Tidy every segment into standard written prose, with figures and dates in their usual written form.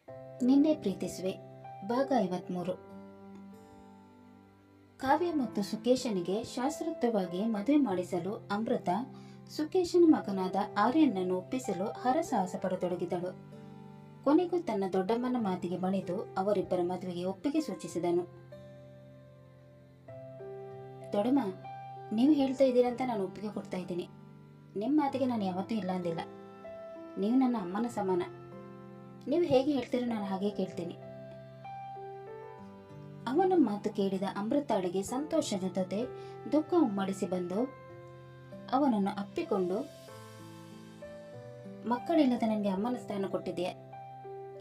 ನಿನ್ನೆ ಪ್ರೀತಿಸುವೆ ಭಾಗ 53. ಕಾವ್ಯ ಮತ್ತು ಸುಕೇಶನಿಗೆ ಶಾಸ್ತ್ರೋಕ್ತವಾಗಿ ಮದುವೆ ಮಾಡಿಸಲು ಅಮೃತ ಸುಕೇಶನ ಮಗನಾದ ಆರ್ಯನನ್ನು ಒಪ್ಪಿಸಲು ಹರಸಾಹಸ ಪಡತೊಡಗಿದಳು. ಕೊನೆಗೂ ತನ್ನ ದೊಡ್ಡಮ್ಮನ ಮಾತಿಗೆ ಬಣಿದು ಅವರಿಬ್ಬರ ಮದುವೆಗೆ ಒಪ್ಪಿಗೆ ಸೂಚಿಸಿದನು. ದೊಡ್ಡಮ್ಮ, ನೀವು ಹೇಳ್ತಾ ಇದ್ದೀರಂತ ನಾನು ಒಪ್ಪಿಗೆ ಕೊಡ್ತಾ ಇದ್ದೀನಿ. ನಿಮ್ಮ ಮಾತಿಗೆ ನಾನು ಯಾವತ್ತೂ ಇಲ್ಲ ಅಂದಿಲ್ಲ. ನೀವು ನನ್ನ ಅಮ್ಮನ ಸಮಾನ. ನೀವು ಹೇಗೆ ಹೇಳ್ತೀರೋ ನಾನು ಹಾಗೆ ಕೇಳ್ತೀನಿ. ಅವನ ಮಾತು ಕೇಳಿದ ಅಮೃತಾಳಿಗೆ ಸಂತೋಷದ ಜೊತೆ ದುಃಖ ಉಮ್ಮಡಿಸಿ ಬಂದು ಅವನನ್ನು ಅಪ್ಪಿಕೊಂಡು, ಮಕ್ಕಳಿಲ್ಲದ ನನಗೆ ಅಮ್ಮನ ಸ್ಥಾನ ಕೊಟ್ಟಿದೆಯಾ?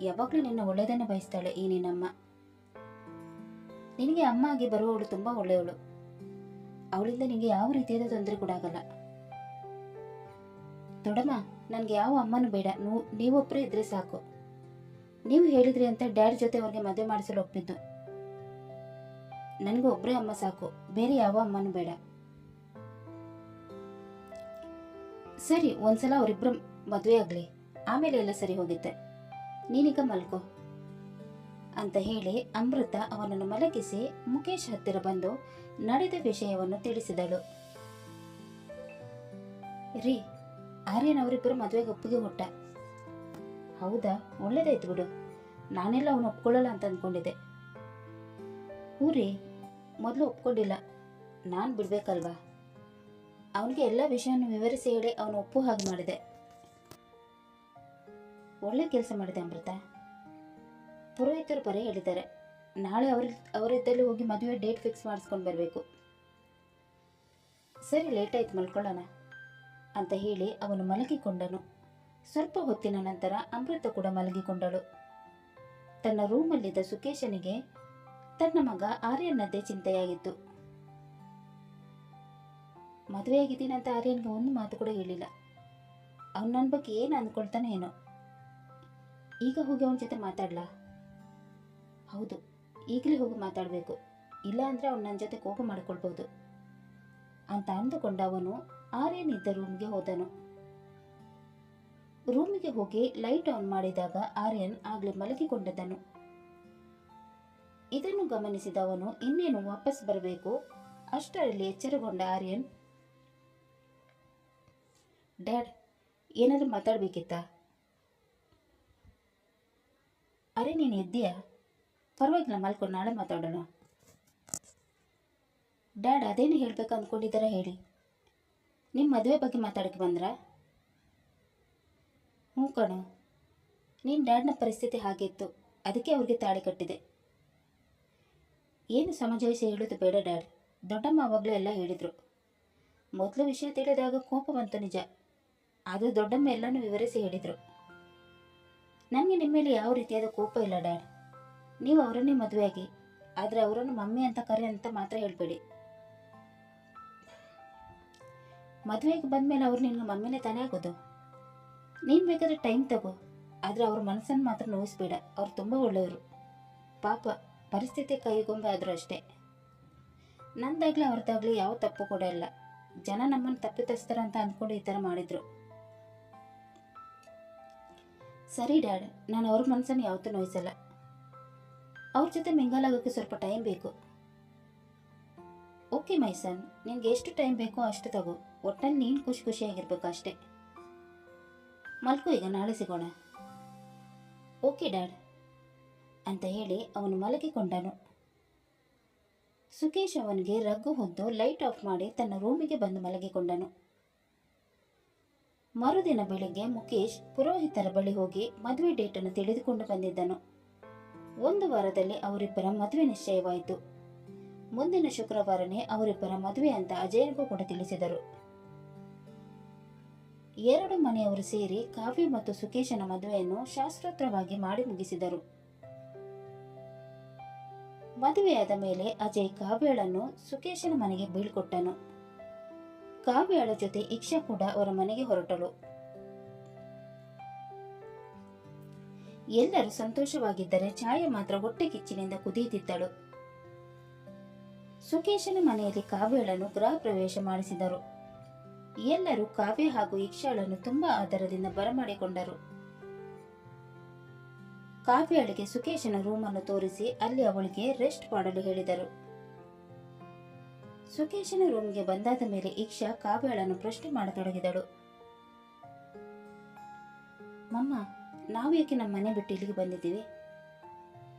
ಯಾವಾಗಲೂ ನಿನ್ನ ಒಳ್ಳೆಯದನ್ನು ಬಯಸ್ತಾಳೆ ಈ ನಿನ್ನಮ್ಮ. ನಿನಗೆ ಅಮ್ಮ ಆಗಿ ಬರುವವಳು ತುಂಬಾ ಒಳ್ಳೆಯವಳು. ಅವಳಿಂದ ನಿನಗೆ ಯಾವ ರೀತಿಯಾದ ತೊಂದರೆ ಕೂಡ ಆಗಲ್ಲ. ದೊಡ್ಡಮ್ಮ, ನನಗೆ ಯಾವ ಅಮ್ಮನೂ ಬೇಡ. ನೀವೊಬ್ಬರೇ ಇದ್ರೆ ಸಾಕು. ನೀವು ಹೇಳಿದ್ರಿ ಅಂತ ಡ್ಯಾಡಿ ಜೊತೆ ಅವ್ರಿಗೆ ಮದುವೆ ಮಾಡಿಸಲು ಒಪ್ಪಿದ್ದು. ನನಗೆ ಒಬ್ಬರೇ ಅಮ್ಮ ಸಾಕು, ಬೇರೆ ಯಾವ ಅಮ್ಮನೂ ಬೇಡ. ಸರಿ, ಒಂದ್ಸಲ ಅವರಿಬ್ರು ಮದುವೆ ಆಗ್ಲಿ, ಆಮೇಲೆ ಎಲ್ಲ ಸರಿ ಹೋಗುತ್ತೆ. ನೀನೀಗ ಮಲ್ಕೋ ಅಂತ ಹೇಳಿ ಅಮೃತ ಅವನನ್ನು ಮಲಗಿಸಿ ಮುಖೇಶ್ ಹತ್ತಿರ ಬಂದು ನಡೆದ ವಿಷಯವನ್ನು ತಿಳಿಸಿದಳು. ರೀ, ಆರ್ಯನ್ ಅವರಿಬ್ಬರು ಮದುವೆಗೆ ಒಪ್ಪಿಗೆ ಕೊಟ್ಟ. ಹೌದಾ? ಒಳ್ಳೇದಾಯ್ತು ಬಿಡು. ನಾನೆಲ್ಲ ಅವನು ಒಪ್ಕೊಳ್ಳಲ್ಲ ಅಂತ ಅಂದ್ಕೊಂಡಿದ್ದೆ. ಹೂ ರೀ, ಮೊದಲು ಒಪ್ಕೊಂಡಿಲ್ಲ. ನಾನು ಬಿಡ್ಬೇಕಲ್ವಾ? ಅವನಿಗೆ ಎಲ್ಲ ವಿಷಯವನ್ನು ವಿವರಿಸಿ ಹೇಳಿ ಅವನು ಒಪ್ಪು ಹಾಗೆ ಮಾಡಿದೆ. ಒಳ್ಳೆ ಕೆಲಸ ಮಾಡಿದೆ ಅಮೃತ. ಪುರೋಹಿತರು ಬರೀ ಹೇಳಿದ್ದಾರೆ, ನಾಳೆ ಅವರಿದ್ದಲ್ಲಿ ಹೋಗಿ ಮದುವೆ ಡೇಟ್ ಫಿಕ್ಸ್ ಮಾಡಿಸ್ಕೊಂಡು ಬರಬೇಕು. ಸರಿ, ಲೇಟ್ ಆಯ್ತು, ಮಲ್ಕೊಳ್ಳೋಣ ಅಂತ ಹೇಳಿ ಅವನು ಮಲಗಿಕೊಂಡನು. ಸ್ವಲ್ಪ ಹೊತ್ತಿನ ನಂತರ ಅಮೃತ ಕೂಡ ಮಲಗಿಕೊಂಡಳು. ತನ್ನ ರೂಮಲ್ಲಿದ್ದ ಸುಕೇಶನಿಗೆ ತನ್ನ ಮಗ ಆರ್ಯನ್ನದ್ದೇ ಚಿಂತೆಯಾಗಿತ್ತು. ಮದುವೆಯಾಗಿದ್ದೀನಂತ ಆರ್ಯನ್ಗೆ ಒಂದು ಮಾತು ಕೂಡ ಹೇಳಿಲ್ಲ. ಅವನು ನನ್ನ ಬಗ್ಗೆ ಏನು ಅಂದ್ಕೊಳ್ತಾನೆ ಏನೋ. ಈಗ ಹೋಗಿ ಅವನ ಜೊತೆ ಮಾತಾಡ್ಲಾ? ಹೌದು, ಈಗಲೇ ಹೋಗಿ ಮಾತಾಡಬೇಕು. ಇಲ್ಲ ಅಂದರೆ ಅವನು ನನ್ನ ಜೊತೆ ಕೋಪ ಮಾಡಿಕೊಳ್ಬಹುದು ಅಂತ ಅಂದುಕೊಂಡ ಅವನು ಆರ್ಯನ್ ಇದ್ದ ರೂಮ್ಗೆ ಹೋದನು. ರೂಮಿಗೆ ಹೋಗಿ ಲೈಟ್ ಆನ್ ಮಾಡಿದಾಗ ಆರ್ಯನ್ ಆಗ್ಲೇ ಮಲಗಿಕೊಂಡಿದ್ದನು. ಇದನ್ನು ಗಮನಿಸಿದ ಅವನು ಇನ್ನೇನು ವಾಪಸ್ ಬರಬೇಕು. ಅಷ್ಟರಲ್ಲಿ ಎಚ್ಚರಗೊಂಡ ಆರ್ಯನ್, ಡ್ಯಾಡ್, ಏನಾದರೂ ಮಾತಾಡ್ಬೇಕಿತ್ತಾ? ಅರೆ, ನೀನು ಎದ್ದೀಯಾ? ಪರವಾಗಿಲ್ಲ, ಮಲ್ಕೊಂಡು ನಾಳೆ ಮಾತಾಡೋಣ. ಡ್ಯಾಡ್, ಅದೇನು ಹೇಳ್ಬೇಕು ಅಂದ್ಕೊಂಡಿದ್ದಾರ ಹೇಳಿ. ನಿಮ್ಮ ಮದುವೆ ಬಗ್ಗೆ ಮಾತಾಡಕ್ಕೆ ಬಂದ್ರಾ? ಹ್ಞೂ ಕಣೋ, ನೀನು ಡ್ಯಾಡ್ನ ಪರಿಸ್ಥಿತಿ ಹಾಗಿತ್ತು, ಅದಕ್ಕೆ ಅವ್ರಿಗೆ ತಾಳಿ ಕಟ್ಟಿದೆ. ಏನು ಸಮಜಾಯಿಸಿ ಹೇಳೋದು ಬೇಡ ಡ್ಯಾಡ್. ದೊಡ್ಡಮ್ಮ ಆವಾಗಲೂ ಎಲ್ಲ ಹೇಳಿದರು. ಮೊದಲು ವಿಷಯ ತಿಳಿದಾಗ ಕೋಪ ಬಂತು ನಿಜ, ಆದರೆ ದೊಡ್ಡಮ್ಮ ಎಲ್ಲನೂ ವಿವರಿಸಿ ಹೇಳಿದರು. ನನಗೆ ನಿಮ್ಮ ಮೇಲೆ ಯಾವ ರೀತಿಯಾದ ಕೋಪ ಇಲ್ಲ ಡ್ಯಾಡ್. ನೀವು ಅವರನ್ನೇ ಮದುವೆಯಾಗಿ, ಆದರೆ ಅವರನ್ನು ಮಮ್ಮಿ ಅಂತ ಕರೆ ಅಂತ ಮಾತ್ರ ಹೇಳಬೇಡಿ. ಮದುವೆಗೆ ಬಂದಮೇಲೆ ಅವ್ರು ನಿನ್ಗೆ ಮಮ್ಮಿನೇ ತಾನೇ ಆಗೋದು. ನೀನು ಬೇಕಾದ್ರೆ ಟೈಮ್ ತಗೋ, ಆದರೆ ಅವ್ರ ಮನಸ್ಸನ್ನು ಮಾತ್ರ ನೋಯಿಸ್ಬೇಡ. ಅವ್ರು ತುಂಬ ಒಳ್ಳೆಯವರು. ಪಾಪ, ಪರಿಸ್ಥಿತಿ ಕೈಗೊಂಬೆ ಆದರೂ ಅಷ್ಟೇ. ನಂದಾಗಲಿ ಅವ್ರದ್ದಾಗಲಿ ಯಾವ ತಪ್ಪು ಕೂಡ ಇಲ್ಲ. ಜನ ನಮ್ಮನ್ನು ತಪ್ಪಿತಸ್ತಾರ ಅಂತ ಅಂದ್ಕೊಂಡು ಈ ಥರ ಮಾಡಿದ್ರು. ಸರಿ ಡ್ಯಾಡ್, ನಾನು ಅವ್ರ ಮನಸ್ಸನ್ನು ಯಾವತ್ತೂ ನೋಯಿಸಲ್ಲ. ಅವ್ರ ಜೊತೆ ಮಿಂಗಲಾಗೋಕ್ಕೆ ಸ್ವಲ್ಪ ಟೈಮ್ ಬೇಕು. ಓಕೆ ಮೈ ಸನ್, ನಿನಗೆ ಎಷ್ಟು ಟೈಮ್ ಬೇಕೋ ಅಷ್ಟು ತಗೋ. ಒಟ್ಟಲ್ಲಿ ನೀನು ಖುಷಿಯಾಗಿರ್ಬೇಕು ಅಷ್ಟೇ. ಮಲ್ಕೋ, ಈಗ ನಾಳೆ ಸಿಗೋಣ. ಓಕೆ ಡ್ಯಾಡ್ ಅಂತ ಹೇಳಿ ಅವನು ಮಲಗಿಕೊಂಡನು. ಸುಕೇಶ್ ಅವನಿಗೆ ರಗ್ಗು ಹೊದ್ದು ಲೈಟ್ ಆಫ್ ಮಾಡಿ ತನ್ನ ರೂಮಿಗೆ ಬಂದು ಮಲಗಿಕೊಂಡನು. ಮರುದಿನ ಬೆಳಿಗ್ಗೆ ಮುಖೇಶ್ ಪುರೋಹಿತರ ಬಳಿ ಹೋಗಿ ಮದುವೆ ಡೇಟನ್ನು ತಿಳಿದುಕೊಂಡು ಬಂದಿದ್ದನು. 1 ವಾರದಲ್ಲಿ ಅವರಿಬ್ಬರ ಮದುವೆ ನಿಶ್ಚಯವಾಯಿತು. ಮುಂದಿನ ಶುಕ್ರವಾರನೇ ಅವರಿಬ್ಬರ ಮದುವೆ ಅಂತ ಅಜಯನಿಗೂ ಕೂಡ ತಿಳಿಸಿದರು. 2 ಮನೆಯವರು ಸೇರಿ ಕಾವ್ಯ ಮತ್ತು ಸುಕೇಶನ ಮದುವೆಯನ್ನು ಶಾಸ್ತ್ರೋಕ್ತವಾಗಿ ಮಾಡಿ ಮುಗಿಸಿದರು. ಮದುವೆಯಾದ ಮೇಲೆ ಅಜಯ್ ಕಾವ್ಯಳನ್ನು ಸುಕೇಶನ ಮನೆಗೆ ಬೀಳ್ಕೊಟ್ಟನು. ಕಾವ್ಯಳ ಜೊತೆ ಇಕ್ಷಾ ಕೂಡ ಅವರ ಮನೆಗೆ ಹೊರಟಳು. ಎಲ್ಲರೂ ಸಂತೋಷವಾಗಿದ್ದರೆ ಛಾಯೆ ಮಾತ್ರ ಹೊಟ್ಟೆ ಕಿಚ್ಚಿನಿಂದ ಕುದಿಯುತ್ತಿದ್ದಳು. ಸುಕೇಶನ ಮನೆಯಲ್ಲಿ ಕಾವ್ಯಳನ್ನು ಗೃಹ ಪ್ರವೇಶ ಮಾಡಿಸಿದರು. ಎಲ್ಲರೂ ಕಾವ್ಯ ಹಾಗೂ ಇಕ್ಷಾಳನ್ನು ತುಂಬಾ ಆದರದಿಂದ ಬರಮಾಡಿಕೊಂಡರು. ಕಾವ್ಯಾಳಿಗೆ ಸುಕೇಶನ ರೂಮನ್ನು ತೋರಿಸಿ ಅಲ್ಲಿ ಅವಳಿಗೆ ರೆಸ್ಟ್ ಮಾಡಲು ಹೇಳಿದರು. ಸುಕೇಶನ ರೂಮ್ಗೆ ಬಂದಾದ ಮೇಲೆ ಇಕ್ಷಾ ಕಾವ್ಯಾಳನ್ನು ಪ್ರಶ್ನೆ ಮಾಡತೊಡಗಿದಳು. ಮಮ್ಮ, ನಾವು ಯಾಕೆ ನಮ್ಮ ಮನೆ ಬಿಟ್ಟು ಇಲ್ಲಿಗೆ ಬಂದಿದ್ದೀವಿ?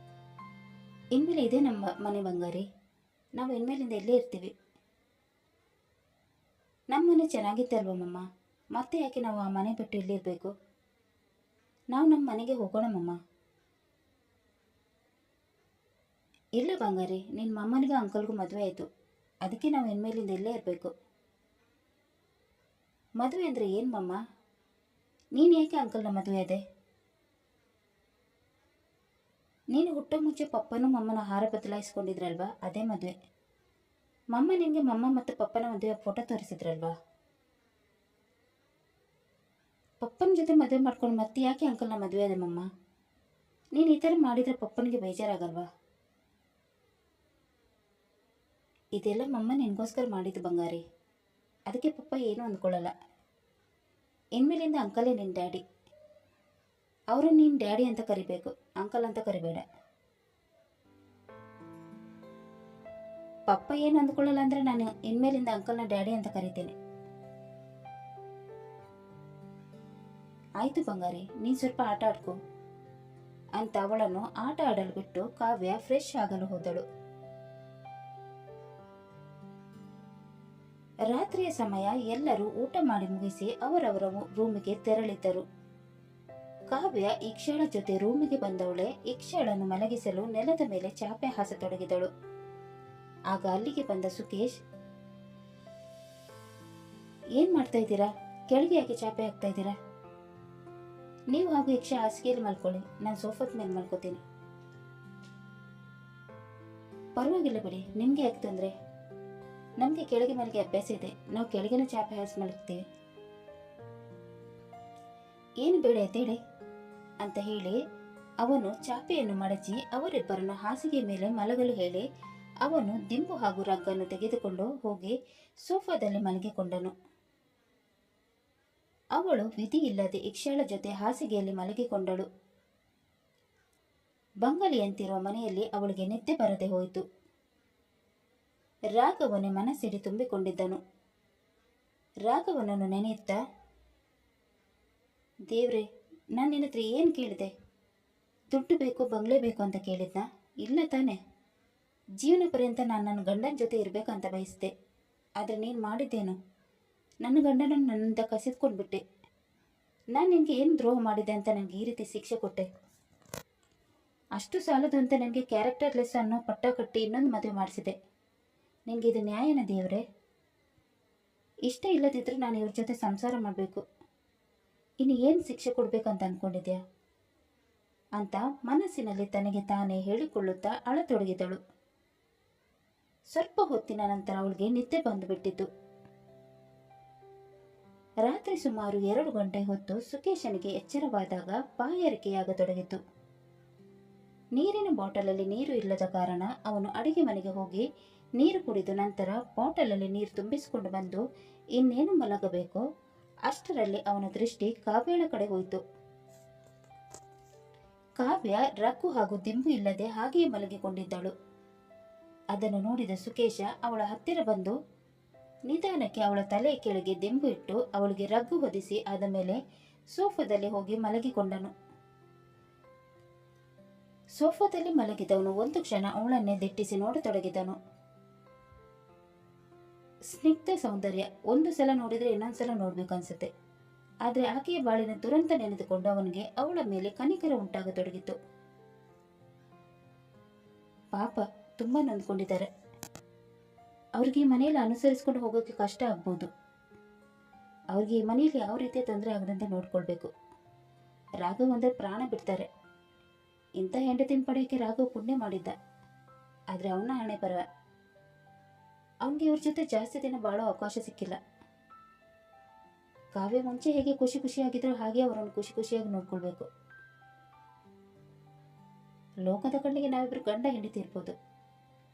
ಇನ್ಮೇಲೆ ಇದೇ ನಮ್ಮ ಮನೆ ಬಂಗಾರಿ. ನಾವು ಇನ್ಮೇಲಿಂದ ಇಲ್ಲೇ ಇರ್ತೀವಿ. ನಮ್ಮ ಮನೆ ಚೆನ್ನಾಗಿತ್ತಲ್ವ ಮಮ್ಮ? ಮತ್ತೆ ಯಾಕೆ ನಾವು ಆ ಮನೆ ಬಿಟ್ಟು ಇಲ್ಲಿರಬೇಕು? ನಾವು ನಮ್ಮ ಮನೆಗೆ ಹೋಗೋಣ ಮಮ್ಮ. ಇಲ್ಲ ಬಂಗಾರಿ, ನಿನ್ನ ಮಮ್ಮನಿಗೂ ಅಂಕಲ್ಗೂ ಮದುವೆ ಆಯಿತು. ಅದಕ್ಕೆ ನಾವು ಇನ್ಮೇಲಿಂದ ಇಲ್ಲೇ ಇರಬೇಕು. ಮದುವೆ ಅಂದರೆ ಏನು ಮಮ್ಮ? ನೀನು ಯಾಕೆ ಅಂಕಲ್ನ ಮದುವೆ ಇದೆ? ನೀನು ಹುಟ್ಟೋ ಮುಂಚೆ ಪಪ್ಪನೂ ಮಮ್ಮನ ಆಹಾರ ಬದಲಾಯಿಸ್ಕೊಂಡಿದ್ರಲ್ವಾ, ಅದೇ ಮದುವೆ. ಮಮ್ಮ ನಿನಗೆ ಮಮ್ಮ ಮತ್ತು ಪಪ್ಪನ ಮದುವೆ ಫೋಟೋ ತೋರಿಸಿದ್ರಲ್ವಾ? ಪಪ್ಪನ ಜೊತೆ ಮದುವೆ ಮಾಡ್ಕೊಂಡು ಮತ್ತೆ ಯಾಕೆ ಅಂಕಲ್ನ ಮದುವೆ ಅದೇ ಮಮ್ಮ? ನೀನು ಈ ಥರ ಮಾಡಿದರೆ ಪಪ್ಪನಿಗೆ ಬೇಜಾರಾಗಲ್ವಾ? ಇದೆಲ್ಲ ಮಮ್ಮ ನಿನಗೋಸ್ಕರ ಮಾಡಿದ್ದು ಬಂಗಾರಿ. ಅದಕ್ಕೆ ಪಪ್ಪ ಏನೂ ಅಂದ್ಕೊಳ್ಳಲ್ಲ. ಇನ್ಮೇಲಿಂದ ಅಂಕಲೇ ನಿನ್ನ ಡ್ಯಾಡಿ. ಅವರು ನೀನು ಡ್ಯಾಡಿ ಅಂತ ಕರಿಬೇಕು, ಅಂಕಲ್ ಅಂತ ಕರಿಬೇಡ. ಪಪ್ಪ ಏನು ಅಂದ್ಕೊಳ್ಳಲ್ಲ ಅಂದರೆ ನಾನು ಇನ್ಮೇಲಿಂದ ಅಂಕಲ್ನ ಡ್ಯಾಡಿ ಅಂತ ಕರಿತೇನೆ. ಆಯಿತು ಬಂಗಾರಿ, ನೀನು ಸ್ವಲ್ಪ ಆಟ ಆಡ್ಕೊ ಅಂತ ಅವಳನ್ನು ಆಟ ಆಡಲು ಬಿಟ್ಟು ಕಾವ್ಯ ಫ್ರೆಶ್ ಆಗಲು ಹೋದಳು. ರಾತ್ರಿಯ ಸಮಯ. ಎಲ್ಲರೂ ಊಟ ಮಾಡಿ ಮುಗಿಸಿ ಅವರವರ ರೂಮಿಗೆ ತೆರಳಿದ್ದರು. ಕಾವ್ಯ ಇಕ್ಷಾಳ ಜೊತೆ ರೂಮಿಗೆ ಬಂದವಳೆ ಇಕ್ಷಾಳನ್ನು ಮಲಗಿಸಲು ನೆಲದ ಮೇಲೆ ಚಾಪೆ ಹಾಸತೊಡಗಿದಳು. ಆಗ ಅಲ್ಲಿಗೆ ಬಂದ ಸುಕೇಶ್, ಏನ್ ಮಾಡ್ತಾ ಇದ್ದೀರಾ? ಕೆಳಗೆ ಯಾಕೆ ಚಾಪೆ ಹಾಕ್ತಾ ಇದ್ದೀರಾ? ನೀವು ಹಾಗೂ ಇಕ್ಷಾ ಹಾಸಿಗೆಯಲ್ಲಿ ಮಲ್ಕೊಳ್ಳಿ, ನಾನು ಸೋಫಾದ ಮೇಲೆ ಮಲ್ಕೋತೀನಿ. ಪರವಾಗಿಲ್ಲ ಬಿಡಿ, ನಿಮ್ಗೆ ಯಾಕೆ ತೊಂದರೆ? ನಮಗೆ ಕೆಳಗೆ ಮಲಗಿ ಅಭ್ಯಾಸ ಇದೆ, ನಾವು ಕೆಳಗಿನ ಚಾಪೆ ಹಾಸಿ ಮಲಗ್ತೀವಿ. ಏನು ಬೇಡ ಎದ್ದೇಳಿ ಅಂತ ಹೇಳಿ ಅವನು ಚಾಪೆಯನ್ನು ಮಡಚಿ ಅವರಿಬ್ಬರನ್ನು ಹಾಸಿಗೆ ಮೇಲೆ ಮಲಗಲು ಹೇಳಿ ಅವನು ದಿಂಬು ಹಾಗೂ ರಗ್ಗನ್ನು ತೆಗೆದುಕೊಂಡು ಹೋಗಿ ಸೋಫಾದಲ್ಲಿ ಮಲಗಿಕೊಂಡನು. ಅವಳು ವಿಧಿ ಇಲ್ಲದೆ ಇಕ್ಷಾಳ ಜೊತೆ ಹಾಸಿಗೆಯಲ್ಲಿ ಮಲಗಿಕೊಂಡಳು. ಬಂಗಲೆಯಂತಿರುವ ಮನೆಯಲ್ಲಿ ಅವಳಿಗೆ ನಿದ್ದೆ ಬರದೆ ಹೋಯಿತು. ರಾಘವನೇ ಮನಸ್ಸಿಡಿ ತುಂಬಿಕೊಂಡಿದ್ದನು. ರಾಘವನನ್ನು ನೆನೆಯುತ್ತಾ, ದೇವ್ರೆ, ನಾನು ನಿನ್ನ ಹತ್ರ ಏನು ಕೇಳಿದೆ? ದುಡ್ಡು ಬೇಕು, ಬಂಗ್ಲೆ ಬೇಕು ಅಂತ ಕೇಳಿದ್ನಾ? ಇಲ್ಲ ತಾನೆ. ಜೀವನ ಪರ್ಯಂತ ನಾನು ನನ್ನ ಗಂಡನ ಜೊತೆ ಇರಬೇಕಂತ ಬಯಸಿದೆ. ಆದರೆ ನೀನು ಮಾಡಿದ್ದೇನು? ನನ್ನ ಗಂಡನನ್ನು ನನ್ನಿಂದ ಕಸಿದ್ಕೊಂಡ್ಬಿಟ್ಟೆ. ನಾನು ನಿನಗೆ ಏನು ದ್ರೋಹ ಮಾಡಿದೆ ಅಂತ ನನಗೆ ಈ ರೀತಿ ಶಿಕ್ಷೆ ಕೊಟ್ಟೆ? ಅಷ್ಟು ಸಾಲದು ಅಂತ ನನಗೆ ಕ್ಯಾರೆಕ್ಟರ್ಲೆಸ್ ಅನ್ನೋ ಪಟ್ಟ ಕಟ್ಟಿ ಇನ್ನೊಂದು ಮದುವೆ ಮಾಡಿಸಿದೆ. ನಿನಗೆ ಇದು ನ್ಯಾಯನ ದೇವರೇ? ಇಷ್ಟ ಇಲ್ಲದಿದ್ದರೂ ನಾನು ಇವ್ರ ಜೊತೆ ಸಂಸಾರ ಮಾಡಬೇಕು. ಇನ್ನು ಏನು ಶಿಕ್ಷೆ ಕೊಡಬೇಕಂತ ಅಂದ್ಕೊಂಡಿದ್ಯಾ ಅಂತ ಮನಸ್ಸಿನಲ್ಲಿ ತನಗೆ ತಾನೇ ಹೇಳಿಕೊಳ್ಳುತ್ತಾ ಅಳತೊಡಗಿದಳು. ಸ್ವಲ್ಪ ಹೊತ್ತಿನ ನಂತರ ಅವಳಿಗೆ ನಿದ್ದೆ ಬಂದುಬಿಟ್ಟಿತು. ರಾತ್ರಿ ಸುಮಾರು 2 ಗಂಟೆ ಹೊತ್ತು ಸುಕೇಶನಿಗೆ ಎಚ್ಚರವಾದಾಗ ಬಾಯಾರಿಕೆಯಾಗತೊಡಗಿತು. ನೀರಿನ ಬಾಟಲಲ್ಲಿ ನೀರು ಇಲ್ಲದ ಕಾರಣ ಅವನು ಅಡಿಗೆ ಮನೆಗೆ ಹೋಗಿ ನೀರು ಕುಡಿದು ನಂತರ ಬಾಟಲಲ್ಲಿ ನೀರು ತುಂಬಿಸಿಕೊಂಡು ಬಂದು ಇನ್ನೇನು ಮಲಗಬೇಕೋ ಅಷ್ಟರಲ್ಲಿ ಅವನ ದೃಷ್ಟಿ ಕಾವ್ಯಳ ಕಡೆ ಹೋಯಿತು. ಕಾವ್ಯ ರಗ್ಗು ಹಾಗೂ ದಿಂಬು ಇಲ್ಲದೆ ಹಾಗೆಯೇ ಮಲಗಿಕೊಂಡಿದ್ದಳು. ಅದನ್ನು ನೋಡಿದ ಸುಕೇಶ ಅವಳ ಹತ್ತಿರ ಬಂದು ನಿಧಾನಕ್ಕೆ ಅವಳ ತಲೆಯ ಕೆಳಗೆ ದಿಂಬು ಇಟ್ಟು ಅವಳಿಗೆ ರಗ್ಗು ಹೊದಿಸಿ ಆದ ಮೇಲೆ ಸೋಫಾದಲ್ಲಿ ಹೋಗಿ ಮಲಗಿಕೊಂಡನು. ಸೋಫಾದಲ್ಲಿ ಮಲಗಿದವನು ಒಂದು ಕ್ಷಣ ಅವಳನ್ನೇ ದಿಟ್ಟಿಸಿ ನೋಡತೊಡಗಿದನು. ಸ್ನಿಗ್ಧ ಸೌಂದರ್ಯ, ಒಂದು ಸಲ ನೋಡಿದ್ರೆ ಇನ್ನೊಂದ್ಸಲ ನೋಡ್ಬೇಕನ್ಸುತ್ತೆ. ಆದರೆ ಆಕೆಯ ಬಾಳಿನ ದುರಂತ ನೆನೆದುಕೊಂಡು ಅವನಿಗೆ ಅವಳ ಮೇಲೆ ಕನಿಕರ ಉಂಟಾಗತೊಡಗಿತು. ಪಾಪ, ತುಂಬಾ ನೊಂದ್ಕೊಂಡಿದ್ದಾರೆ. ಅವ್ರಿಗೆ ಈ ಮನೆಯಲ್ಲಿ ಅನುಸರಿಸಿಕೊಂಡು ಹೋಗೋಕೆ ಕಷ್ಟ ಆಗ್ಬೋದು. ಅವ್ರಿಗೆ ಈ ಮನೆಯಲ್ಲಿ ಯಾವ ರೀತಿಯ ತೊಂದರೆ ಆಗದಂತೆ ನೋಡ್ಕೊಳ್ಬೇಕು. ರಾಘವ್ ಅಂದರೆ ಪ್ರಾಣ ಬಿಡ್ತಾರೆ. ಇಂಥ ಹೆಂಡತಿನ ಪಡೆಯೋಕೆ ರಾಘವ್ ಪುಣ್ಯ ಮಾಡಿದ್ದ. ಆದರೆ ಅವನ ಹಣೆ ಬರ, ಅವನಿಗೆ ಇವ್ರ ಜೊತೆ ಜಾಸ್ತಿ ದಿನ ಬಾಳೋ ಅವಕಾಶ ಸಿಕ್ಕಿಲ್ಲ. ಕಾವ್ಯ ಮುಂಚೆ ಹೇಗೆ ಖುಷಿ ಖುಷಿಯಾಗಿದ್ರು ಹಾಗೆ ಅವರನ್ನು ಖುಷಿ ಖುಷಿಯಾಗಿ ನೋಡ್ಕೊಳ್ಬೇಕು. ಲೋಕದ ಕಣ್ಣಿಗೆ ನಾವಿಬ್ರು ಗಂಡ ಹೆಂಡತಿ ಇರ್ಬೋದು,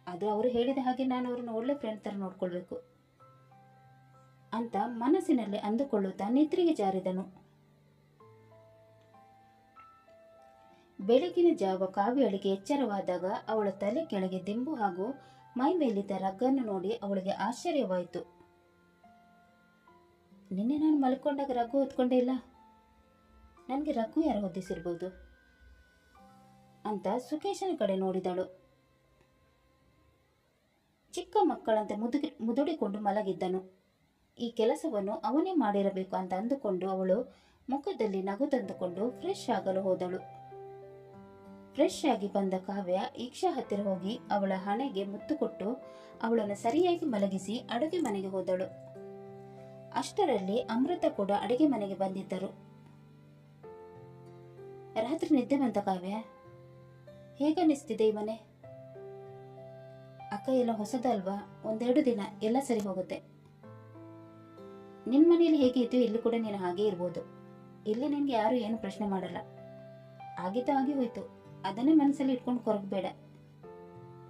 ಆದರೆ ಅವರು ಹೇಳಿದ ಹಾಗೆ ನಾನು ಅವ್ರನ್ನ ಒಳ್ಳೆ ಫ್ರೆಂಡ್ ಥರ ನೋಡ್ಕೊಳ್ಬೇಕು ಅಂತ ಮನಸ್ಸಿನಲ್ಲಿ ಅಂದುಕೊಳ್ಳುತ್ತಾ ನಿದ್ರೆಗೆ ಜಾರಿದನು. ಬೆಳಗಿನ ಜಾವ ಕಾವ್ಯಳಿಗೆ ಎಚ್ಚರವಾದಾಗ ಅವಳ ತಲೆ ಕೆಳಗೆ ದಿಂಬು ಹಾಗೂ ಮೈ ಮೇಲಿದ್ದ ರಗ್ಗನ್ನು ನೋಡಿ ಅವಳಿಗೆ ಆಶ್ಚರ್ಯವಾಯಿತು. ನಿನ್ನೆ ನಾನು ಮಲ್ಕೊಂಡಾಗ ರಗ್ಗು ಹೊತ್ಕೊಂಡೇ ಇಲ್ಲ. ನನಗೆ ರಗ್ಗು ಯಾರು ಹೊದ್ದಿಸಿರ್ಬೋದು ಅಂತ ಸುಕೇಶನ ಕಡೆ ನೋಡಿದಳು. ಚಿಕ್ಕ ಮಕ್ಕಳಂತೆ ಮುದುಡಿಕೊಂಡು ಮಲಗಿದ್ದನು. ಈ ಕೆಲಸವನ್ನು ಅವನೇ ಮಾಡಿರಬೇಕು ಅಂತ ಅಂದುಕೊಂಡು ಅವಳು ಮುಖದಲ್ಲಿ ನಗು ತಂದುಕೊಂಡು ಫ್ರೆಶ್ ಆಗಲು ಹೋದಳು. ಫ್ರೆಶ್ ಆಗಿ ಬಂದ ಕಾವ್ಯ ಈಕ್ಷಾ ಹತ್ತಿರ ಹೋಗಿ ಅವಳ ಹಣೆಗೆ ಮುತ್ತು ಕೊಟ್ಟು ಅವಳನ್ನು ಸರಿಯಾಗಿ ಮಲಗಿಸಿ ಅಡುಗೆ ಮನೆಗೆ ಹೋದಳು. ಅಷ್ಟರಲ್ಲಿ ಅಮೃತ ಕೂಡ ಅಡುಗೆ ಮನೆಗೆ ಬಂದಿದ್ದರು. ರಾತ್ರಿ ನಿದ್ದೆ ಬಂತ ಕಾವ್ಯ? ಹೇಗನ್ನಿಸ್ತಿದೆ ಈ ಮನೆ? ಅಕ್ಕ ಎಲ್ಲ ಹೊಸದಲ್ವಾ, ಒಂದೆರಡು ದಿನ ಎಲ್ಲ ಸರಿ ಹೋಗುತ್ತೆ. ನಿನ್ನ ಮನೆಯಲ್ಲಿ ಹೇಗೆ ಇದೆಯೋ ಇಲ್ಲಿ ಕೂಡ ನೀನು ಹಾಗೆ ಇರ್ಬೋದು. ಇಲ್ಲಿ ನಿನ್ಗೆ ಯಾರು ಏನು ಪ್ರಶ್ನೆ ಮಾಡಲ್ಲ. ಆಗಿದ್ದು ಆಗಿ ಹೋಯ್ತು, ಅದನ್ನೇ ಮನಸ್ಸಲ್ಲಿ ಇಟ್ಕೊಂಡು ಕೊರಗಬೇಡ.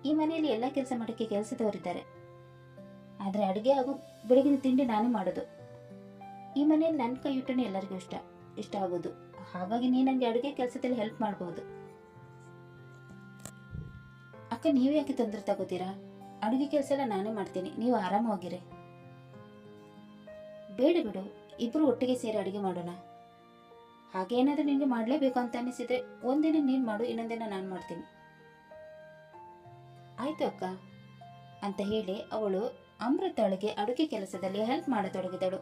ಈ ಮನೆಯಲ್ಲಿ ಎಲ್ಲ ಕೆಲಸ ಮಾಡೋಕ್ಕೆ ಕೆಲಸದವರಿದ್ದಾರೆ. ಆದರೆ ಅಡುಗೆ ಹಾಗೂ ಬೆಳಗಿನ ತಿಂಡಿ ನಾನೇ ಮಾಡೋದು. ಈ ಮನೆಯಲ್ಲಿ ನನ್ನ ಕೈ ಊಟನೇ ಎಲ್ಲರಿಗೂ ಇಷ್ಟ ಆಗೋದು. ಹಾಗಾಗಿ ನೀನು ನನಗೆ ಅಡುಗೆ ಕೆಲಸದಲ್ಲಿ ಹೆಲ್ಪ್ ಮಾಡಬಹುದು. ಅಕ್ಕ, ನೀವು ಯಾಕೆ ತೊಂದರೆ ತಗೋತೀರಾ? ಅಡುಗೆ ಕೆಲಸ ಎಲ್ಲ ನಾನೇ ಮಾಡ್ತೀನಿ, ನೀವು ಆರಾಮವಾಗಿರಿ. ಬೇಡ ಬಿಡು, ಇಬ್ಬರು ಒಟ್ಟಿಗೆ ಸೇರಿ ಅಡುಗೆ ಮಾಡೋಣ. ಹಾಗೇನಾದ್ರೂ ನಿನಗೆ ಮಾಡಲೇಬೇಕು ಅಂತ ಅನಿಸಿದ್ರೆ ಒಂದಿನ ನೀನು ಮಾಡು, ಇನ್ನೊಂದಿನ ನಾನು ಮಾಡ್ತೀನಿ. ಆಯ್ತು ಅಕ್ಕ ಅಂತ ಹೇಳಿ ಅವಳು ಅಮೃತಳಿಗೆ ಅಡುಗೆ ಕೆಲಸದಲ್ಲಿ ಹೆಲ್ಪ್ ಮಾಡತೊಡಗಿದಳು.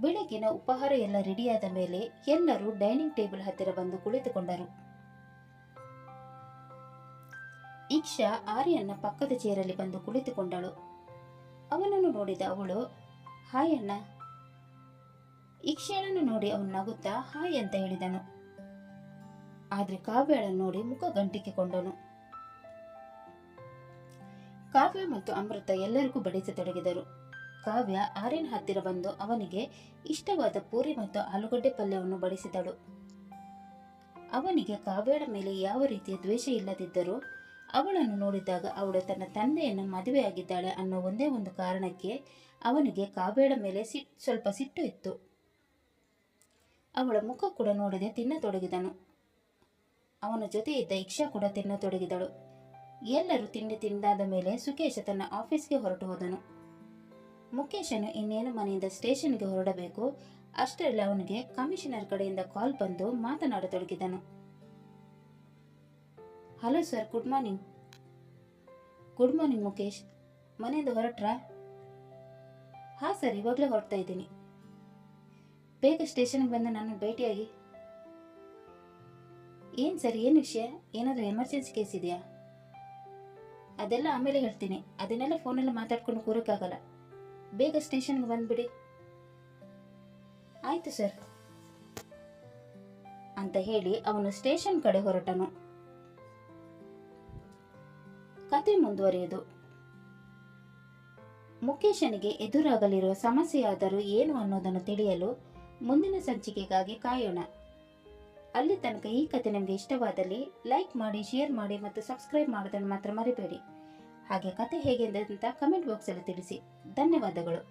ಬೆಳಗಿನ ಉಪಹಾರ ಎಲ್ಲ ರೆಡಿಯಾದ ಮೇಲೆ ಎಲ್ಲರೂ ಡೈನಿಂಗ್ ಟೇಬಲ್ ಹತ್ತಿರ ಬಂದು ಕುಳಿತುಕೊಂಡರು. ಈಕ್ಷಾ ಆರ್ಯನ್ನ ಪಕ್ಕದ ಚೇರಲ್ಲಿ ಬಂದು ಕುಳಿತುಕೊಂಡಳು. ಅವನನ್ನು ನೋಡಿದ ಅವಳು, ಹಾಯ್ ಅಣ್ಣ. ಈಕ್ಷಾಳನ್ನು ನೋಡಿ ಅವನು ನಗುತ್ತಾ ಹಾಯ್ ಅಂತ ಹೇಳಿದನು. ಆದ್ರೆ ಕಾವ್ಯಳನ್ನು ನೋಡಿ ಮುಖ ಗಂಟಿಕ್ಕಿಕೊಂಡನು. ಕಾವ್ಯ ಮತ್ತು ಅಮೃತ ಎಲ್ಲರಿಗೂ ಬಡಿಸತೊಡಗಿದರು. ಕಾವ್ಯ ಆರ್ಯನ ಹತ್ತಿರ ಬಂದು ಅವನಿಗೆ ಇಷ್ಟವಾದ ಪೂರಿ ಮತ್ತು ಆಲೂಗಡ್ಡೆ ಪಲ್ಯವನ್ನು ಬಡಿಸಿದಳು. ಅವನಿಗೆ ಕಾವ್ಯಳ ಮೇಲೆ ಯಾವ ರೀತಿಯ ದ್ವೇಷ ಇಲ್ಲದಿದ್ದರೂ ಅವಳನ್ನು ನೋಡಿದಾಗ ಅವಳು ತನ್ನ ತಂದೆಯನ್ನು ಮದುವೆಯಾಗಿದ್ದಾಳೆ ಅನ್ನೋ ಒಂದೇ ಒಂದು ಕಾರಣಕ್ಕೆ ಅವನಿಗೆ ಕಾವ್ಯಳ ಮೇಲೆ ಸ್ವಲ್ಪ ಸಿಟ್ಟು ಇತ್ತು. ಅವಳ ಮುಖ ಕೂಡ ನೋಡದೆ ತಿನ್ನತೊಡಗಿದನು. ಅವನ ಜೊತೆ ಇದ್ದ ಈಕ್ಷಾ ಕೂಡ ತಿನ್ನತೊಡಗಿದಳು. ಎಲ್ಲರೂ ತಿಂಡಿ ತಿಂದಾದ ಮೇಲೆ ಸುಕೇಶ ತನ್ನ ಆಫೀಸ್ಗೆ ಹೊರಟು ಹೋದನು. ಮುಖೇಶನು ಇನ್ನೇನು ಮನೆಯಿಂದ ಸ್ಟೇಷನ್ಗೆ ಹೊರಡಬೇಕು. ಅಷ್ಟರಲ್ಲಿ ಅವನಿಗೆ ಕಮಿಷನರ್ ಕಡೆಯಿಂದ ಕಾಲ್ ಬಂದು ಮಾತನಾಡತೊಡಗಿದನು. Hello sir, good morning. Good morning Mukesh, ಮನೆಯಿಂದ ಹೊರಟ್ರಾ? ಹಾಂ ಸರ್, ಇವಾಗಲೇ ಹೊರಡ್ತಾ ಇದ್ದೀನಿ. ಬೇಗ ಸ್ಟೇಷನ್ಗೆ ಬಂದು ನನ್ನ ಭೇಟಿಯಾಗಿ. ಏನು ಸರ್, ಏನು ವಿಷಯ? ಏನಾದರೂ ಎಮರ್ಜೆನ್ಸಿ ಕೇಸ್ ಇದೆಯಾ? ಅದೆಲ್ಲ ಆಮೇಲೆ ಹೇಳ್ತೀನಿ. ಅದನ್ನೆಲ್ಲ ಫೋನಲ್ಲಿ ಮಾತಾಡ್ಕೊಂಡು ಕೂರಕ್ಕಾಗಲ್ಲ. ಬೇಗ ಸ್ಟೇಷನ್ಗೆ ಬಂದ್ಬಿಡಿ. ಆಯ್ತು ಸರ್ ಅಂತ ಹೇಳಿ ಅವನು ಸ್ಟೇಷನ್ ಕಡೆ ಹೊರಟನು. ಕತೆ ಮುಂದುವರಿಯುವುದು. ಮುಖೇಶನಿಗೆ ಎದುರಾಗಲಿರುವ ಸಮಸ್ಯೆಯಾದರೂ ಏನು ಅನ್ನೋದನ್ನು ತಿಳಿಯಲು ಮುಂದಿನ ಸಂಚಿಕೆಗಾಗಿ ಕಾಯೋಣ. ಅಲ್ಲಿ ತನಕ ಈ ಕತೆ ನಿಮಗೆ ಇಷ್ಟವಾದಲ್ಲಿ ಲೈಕ್ ಮಾಡಿ, ಶೇರ್ ಮಾಡಿ ಮತ್ತು ಸಬ್ಸ್ಕ್ರೈಬ್ ಮಾಡೋದನ್ನು ಮಾತ್ರ ಮರಿಬೇಡಿ. ಹಾಗೆ ಕತೆ ಹೇಗೆ ಅಂತ ಕಮೆಂಟ್ ಬಾಕ್ಸಲ್ಲಿ ತಿಳಿಸಿ. ಧನ್ಯವಾದಗಳು.